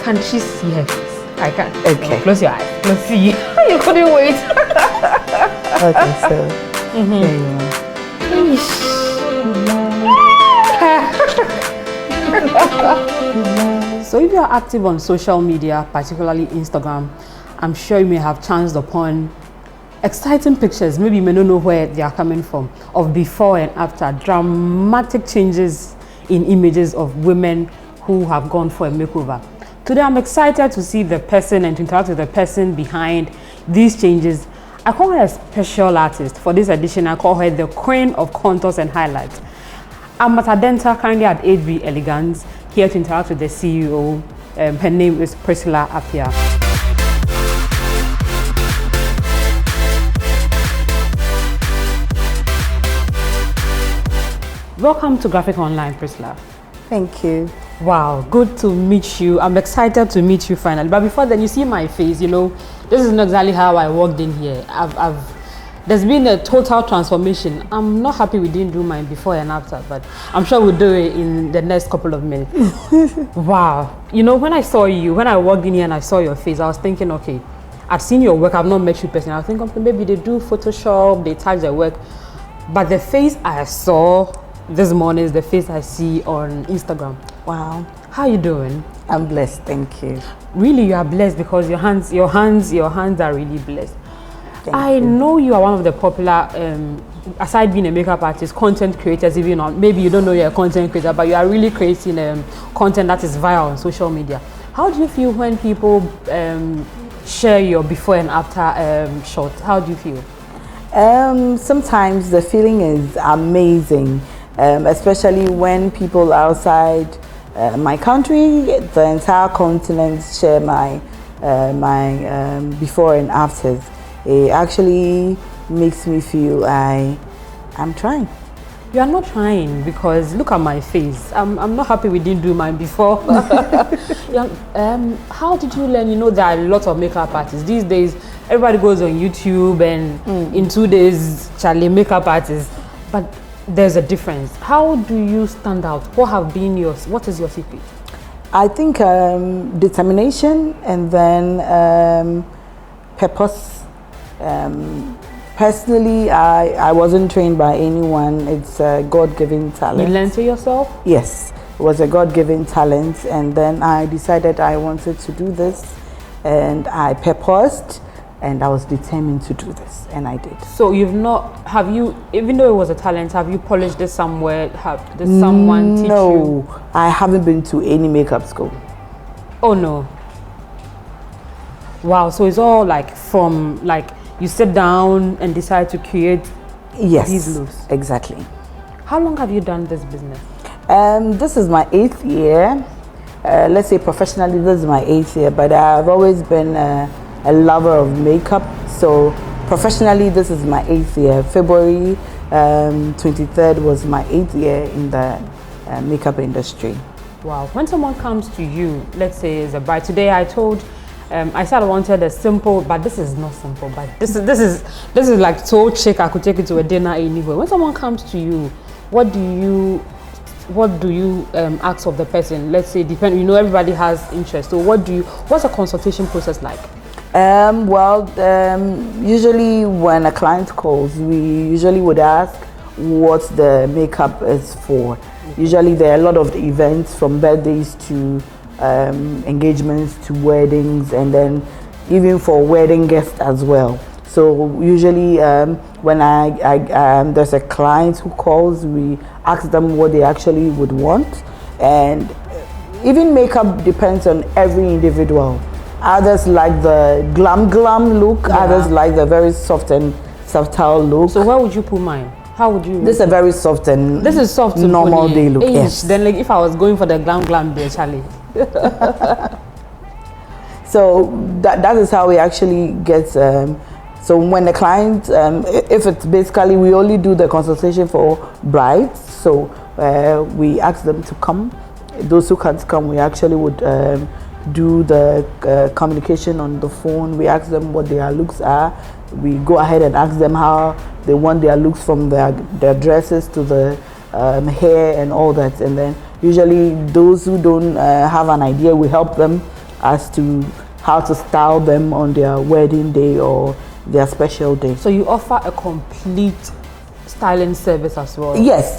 Can she see her face? I can't. Okay. No, close your eyes. Let's see. You couldn't wait. Okay, so there you are. So if you are active on social media, particularly Instagram, I'm sure you may have chanced upon exciting pictures, maybe you may not know where they are coming from, of before and after, dramatic changes in images of women who have gone for a makeover. Today I'm excited to see the person and to interact with the person behind these changes. I call her a special artist. For this edition, I call her the queen of contours and highlights. I'm at Adenta, currently at 8B Elegance, here to interact with the CEO. Her name is Priscilla Appiah. Welcome to Graphic Online, Priscilla. Thank you. Wow, good to meet you. I'm excited to meet you finally. But before then, you see my face, you know, this is not exactly how I walked in here. There's been a total transformation. I'm not happy we didn't do mine before and after, but I'm sure we'll do it in the next couple of minutes. Wow. You know, when I saw you, when I walked in here and I saw your face, I was thinking, okay, I've seen your work, I've not met you personally. I was thinking, okay, maybe they do Photoshop, they tag their work. But the face I saw this morning is the face I see on Instagram. Wow. How are you doing? I'm blessed, thank you. Really, you are blessed because your hands are really blessed. I know you are one of the popular, aside being a makeup artist, content creators. Even on maybe you don't know you're a content creator, but you are really creating content that is viral on social media. How do you feel when people share your before and after shots? How do you feel? Sometimes the feeling is amazing, especially when people outside my country, the entire continent share my before and afters. It actually makes me feel I'm trying. You are not trying because look at my face. I'm not happy we didn't do mine before. How did you learn? You know, there are a lot of makeup artists these days. Everybody goes on YouTube and in 2 days, Charlie makeup artist. But there's a difference. How do you stand out? What is your secret? I think determination and then purpose. Personally, I wasn't trained by anyone. It's a God-given talent. You learned it yourself? Yes, it was a God-given talent, and then I decided I wanted to do this, and I purposed, and I was determined to do this, and I did. So even though it was a talent, have you polished this somewhere? Did someone teach you? No, I haven't been to any makeup school. Oh no. Wow, so it's all like from you sit down and decide to create these looks. Exactly. How long have you done this business? This is my 8th year. Let's say professionally, this is my 8th year, but I've always been a lover of makeup. So professionally, this is my 8th year. February 23rd was my 8th year in the makeup industry. Wow. When someone comes to you, let's say as a bride, today I told I said I wanted a simple, but this is not simple. But this is like so chic. I could take it to a dinner anywhere. When someone comes to you, what do you ask of the person? Let's say you know everybody has interest. So what's a consultation process like? Usually when a client calls, we usually would ask what the makeup is for. Usually there are a lot of events from birthdays to engagements to weddings, and then even for wedding guests as well. So usually when there's a client who calls, we ask them what they actually would want, and even makeup depends on every individual. Others like the glam look, others like the very soft and subtle look. So where would you put mine? How would you? This is a very soft and normal day look. Yes. Then like if I was going for the glam day, Charlie. So that is how we actually get. So when the client, if it's basically we only do the consultation for brides, so we ask them to come. Those who can't come, we actually would do the communication on the phone. We ask them what their looks are. We go ahead and ask them how they want their looks, from their dresses to the hair and all that. And then usually those who don't have an idea, we help them as to how to style them on their wedding day or their special day. So you offer a complete styling service as well? Yes.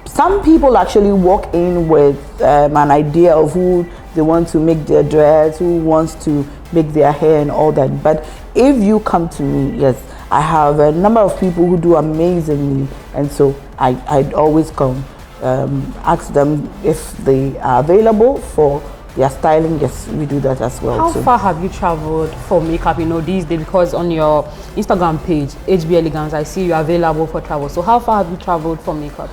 Some people actually walk in with an idea of who they want to make their dress, who wants to make their hair and all that. But if you come to me, yes, I have a number of people who do amazingly, and so I'd always come, ask them if they are available for their styling. Yes, we do that as well. How far have you traveled for makeup, these days? Because on your Instagram page, HB Elegance, I see you're available for travel. So how far have you traveled for makeup?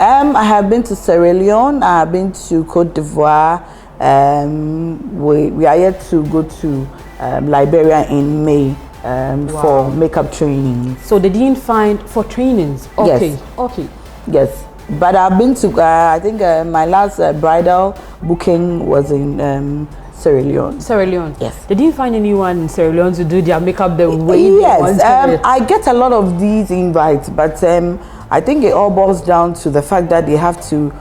I have been to Sierra Leone, I have been to Cote d'Ivoire. We are yet to go to Liberia in May for makeup training. So they didn't find for trainings? Okay, yes. Okay. Yes, but I've been to, I think my last bridal booking was in Sierra Leone. Sierra Leone? Yes. They didn't find anyone in Sierra Leone to do their makeup the way they wanted it? I get a lot of these invites, but I think it all boils down to the fact that we have to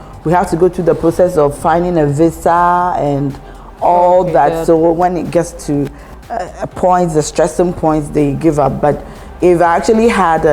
go through the process of finding a visa and all that. Good. So when it gets to points, the stressing points, they give up. But if I actually had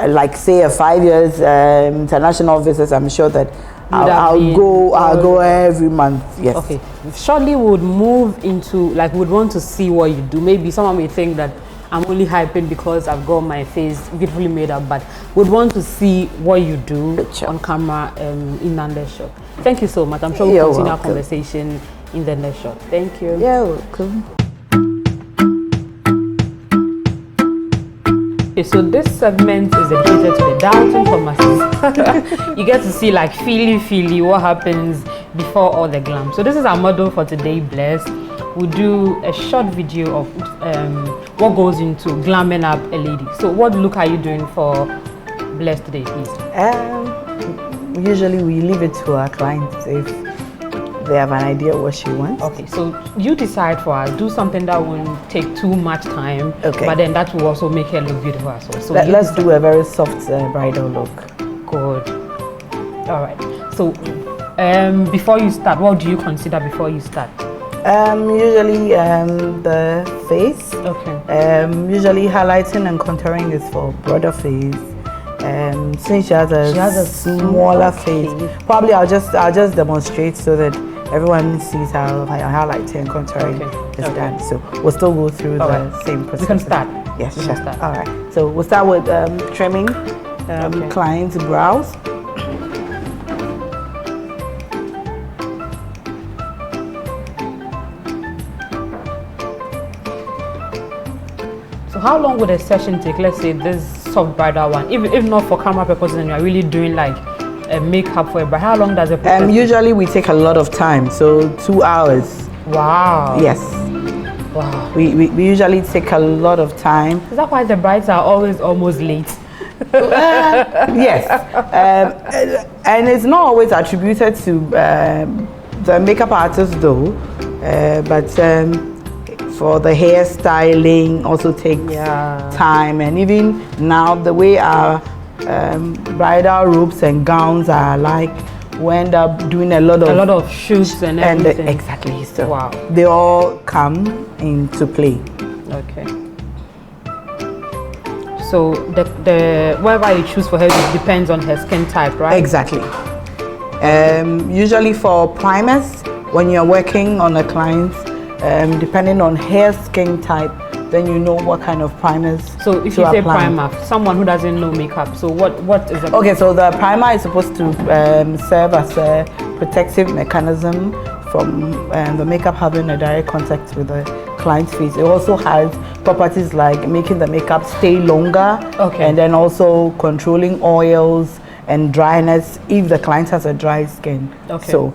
like say a 5 years international visas, I'm sure that I'll go every month. Yes. Okay. Shortly, we would move into, like, we would want to see what you do. Maybe someone may think that I'm only hyping because I've got my face beautifully made up, but would want to see what you do on camera in the next shot. Thank you so much. I'm sure we'll continue our conversation in the next shot. Thank you. You're welcome. Okay, so this segment is dedicated to the doubting Thomases. You get to see like feely what happens before all the glam. So this is our model for today, Bless. We'll do a short video of what goes into glamming up a lady. So what look are you doing for Bless today, please? Usually we leave it to our clients if they have an idea what she wants. Okay, so you decide for us, do something that won't take too much time, okay, but then that will also make her look beautiful as well. So let's do a very soft bridal look. Good. All right. So before you start, what do you consider before you start? Usually the face. Okay. Usually highlighting and contouring is for broader face. Since she has a smaller face, probably I'll just demonstrate so that everyone sees how highlighting and contouring is done. So we'll still go through the same process. We can start. Yes, sure. Start. All right. So we'll start with trimming client's brows. So how long would a session take? Let's say this soft bridal one, if not for camera purposes and you're really doing like a makeup for it, but how long does it take? Usually we take a lot of time, so 2 hours. Wow. Yes. Wow. We usually take a lot of time. Is that why the brides are always almost late? Yes. And it's not always attributed to the makeup artist though, but for the hairstyling also takes time, and even now the way our bridal robes and gowns are like, we end up doing a lot of shoots and everything. Exactly. So wow, they all come into play. Okay. So the whatever you choose for her depends on her skin type, right? Exactly. Usually for primers, when you're working on a client, depending on her skin type, then you know what kind of primers. So if you say primer, someone who doesn't know makeup, so what is it? Okay, so the primer is supposed to serve as a protective mechanism from the makeup having a direct contact with the client's face. It also has properties like making the makeup stay longer, and then also controlling oils and dryness if the client has a dry skin. Okay. So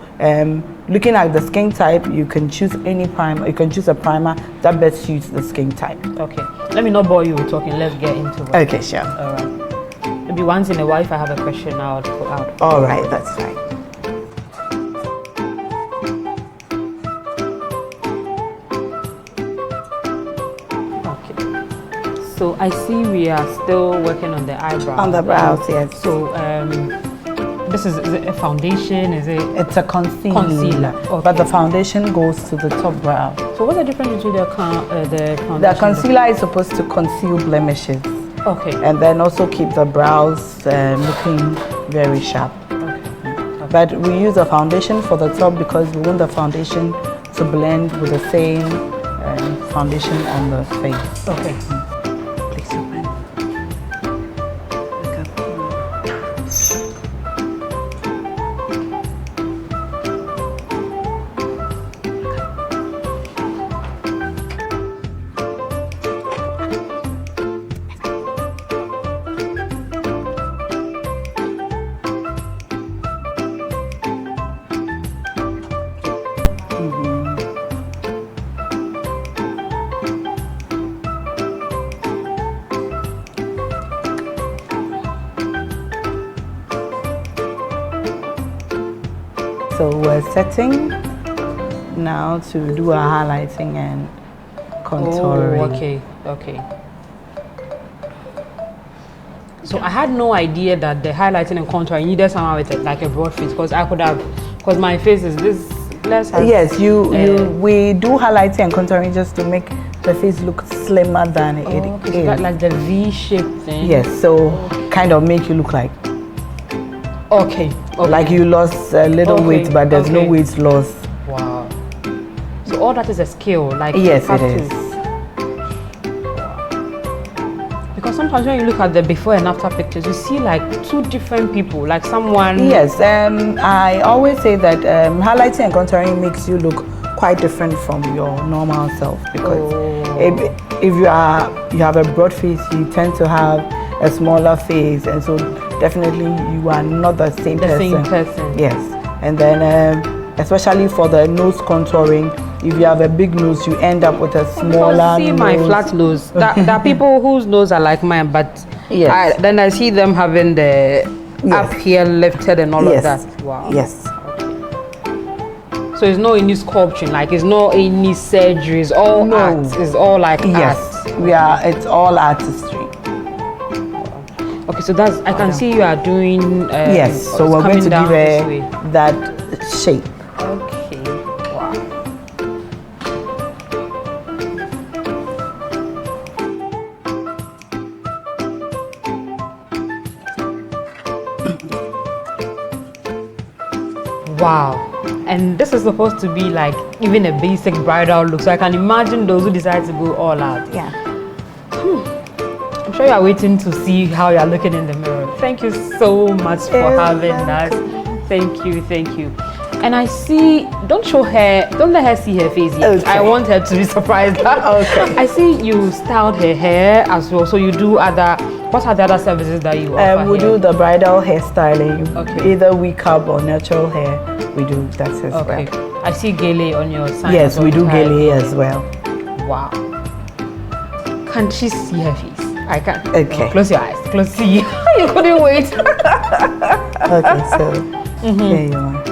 looking at the skin type, you can choose any primer. You can choose a primer that best suits the skin type. Okay. Let me not bore you with talking. Let's get into it. Okay, sure. All right. Maybe once in a while, if I have a question, I'll put out. All right, that's fine. So I see we are still working on the eyebrows. On the brows, yes. So this is it a foundation? Is it? It's a concealer. Concealer, okay. But the foundation goes to the top brow. So what's the difference between the foundation? The concealer is supposed to conceal blemishes. Okay. And then also keep the brows looking very sharp. Okay. But we use a foundation for the top because we want the foundation to blend with the same foundation on the face. Okay. Place your pen. Look up. So we're setting now to do our highlighting and contouring. Oh, okay. So I had no idea that the highlighting and contouring needed someone with like a broad face, because I could have, because my face is this. Yes, we do highlighting and contouring just to make the face look slimmer than it is. So got like the V-shape thing. Yes, so kind of make you look like. Okay. Like you lost a little weight, but there's no weight loss. Wow. So all that is a skill, like yes, it is. Because sometimes when you look at the before and after pictures, you see like two different people, like someone. Yes, I always say that highlighting and contouring makes you look quite different from your normal self, because if you have a broad face, you tend to have a smaller face, and so definitely you are not the same person. Yes, and then especially for the nose contouring, if you have a big nose, you end up with a smaller see nose. My flat nose. There are people whose nose are like mine, but yes. then I see them having the up here lifted and all of that. Wow. Yes. Okay. So it's not any sculpting, like it's not any surgery. It's all art. It's all like art. It's all artistry. Okay, so that's, I can see you are doing. Yes, so we're going to give that shape. Okay, wow. Wow, and this is supposed to be like even a basic bridal look, so I can imagine those who decide to go all out. Yeah. I'm sure you are waiting to see how you are looking in the mirror. Thank you so much for having us. Thank you. And I see, don't let her see her face yet. Okay. I want her to be surprised. Okay. I see you styled her hair as well, so you do what are the other services that you offer We do the bridal hairstyling, either wig cap or natural hair. We do that as well. I see gele on your sign. Yes, we do gele as well. Wow. Can she see her face? I can't. Okay. Close your eyes. See. You couldn't wait. Okay, so here you are.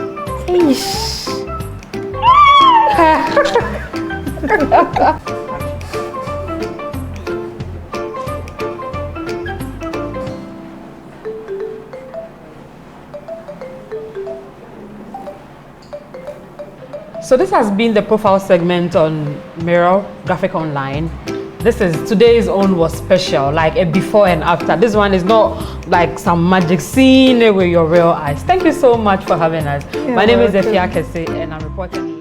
So this has been the profile segment on Mirror Graphic Online. Today's own was special, like a before and after. This one is not like some magic scene with your real eyes. Thank you so much for having us. My name is Appiah Kese, and I'm reporting